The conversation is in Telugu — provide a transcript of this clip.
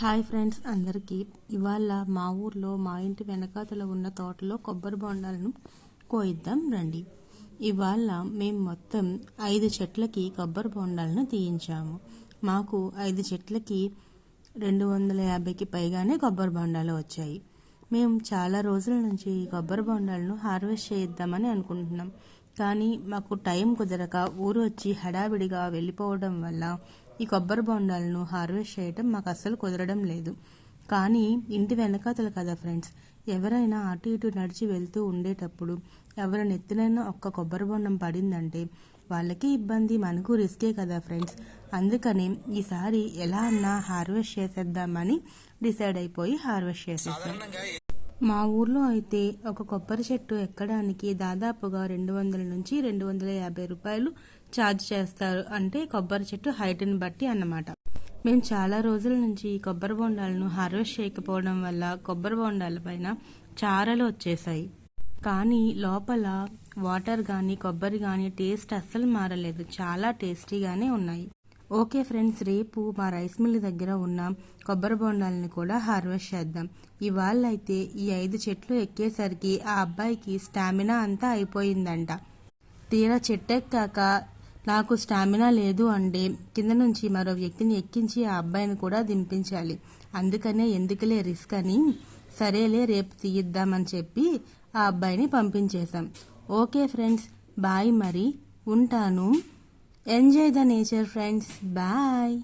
హాయ్ ఫ్రెండ్స్ అందరికీ. ఇవాళ మా ఊర్లో మా ఇంటి వెనకాతల ఉన్న తోటలో కొబ్బరి బొండాలను కోయిద్దాం రండి. ఇవాళ మేము మొత్తం 5 చెట్లకి కొబ్బరి బొండాలను తీయించాము. మాకు 5 చెట్లకి 250కి పైగానే కొబ్బరి బొండాలు వచ్చాయి. మేము చాలా రోజుల నుంచి ఈ కొబ్బరి బొండాలను హార్వెస్ట్ చేయిద్దామని అనుకుంటున్నాం. కానీ మాకు టైం కుదరక ఊరు వచ్చి హడావిడిగా వెళ్ళిపోవడం వల్ల ఈ కొబ్బరి బొండాలను హార్వెస్ట్ చేయడం మాకు అస్సలు కుదరడం లేదు. కానీ ఇంటి వెనకాతల కదా ఫ్రెండ్స్, ఎవరైనా అటు ఇటు నడిచి వెళ్తూ ఉండేటప్పుడు ఎవరి నెత్తినైనా ఒక్క కొబ్బరి బొండం పడిందంటే వాళ్ళకి ఇబ్బంది, మనకు రిస్కే కదా ఫ్రెండ్స్. అందుకని ఈసారి ఎలా అన్నా హార్వెస్ట్ చేసేద్దామని డిసైడ్ అయిపోయి హార్వెస్ట్ చేసేసాం. మా ఊర్లో అయితే ఒక కొబ్బరి చెట్టు ఎక్కడానికి దాదాపుగా 200 నుంచి 250 రూపాయలు ఛార్జ్ చేస్తారు. అంటే కొబ్బరి చెట్టు హైట్ని బట్టి అన్నమాట. మేము చాలా రోజుల నుంచి ఈ కొబ్బరి బొండాలను హార్వెస్ట్ చేయకపోవడం వల్ల కొబ్బరి బొండాల పైన చారలు వచ్చేసాయి. కానీ లోపల వాటర్ కానీ కొబ్బరి కానీ టేస్ట్ అస్సలు మారలేదు. చాలా టేస్టీగానే ఉన్నాయి. ఓకే ఫ్రెండ్స్, రేపు మా రైస్ మిల్ దగ్గర ఉన్న కొబ్బరి బొండాలని కూడా హార్వెస్ట్ చేద్దాం. ఇవాళ అయితే ఈ 5 చెట్లు ఎక్కేసరికి ఆ అబ్బాయికి స్టామినా అంతా అయిపోయిందంట. తీరా చెట్టు ఎక్కాక నాకు స్టామినా లేదు అంటే కింద నుంచి మరో వ్యక్తిని ఎక్కించి ఆ అబ్బాయిని కూడా దింపించాలి. అందుకనే ఎందుకులే రిస్క్ అని సరేలే రేపు తీయిద్దామని చెప్పి ఆ అబ్బాయిని పంపించేశాం. ఓకే ఫ్రెండ్స్, బాయ్, మరి ఉంటాను. Enjoy the nature friends, bye.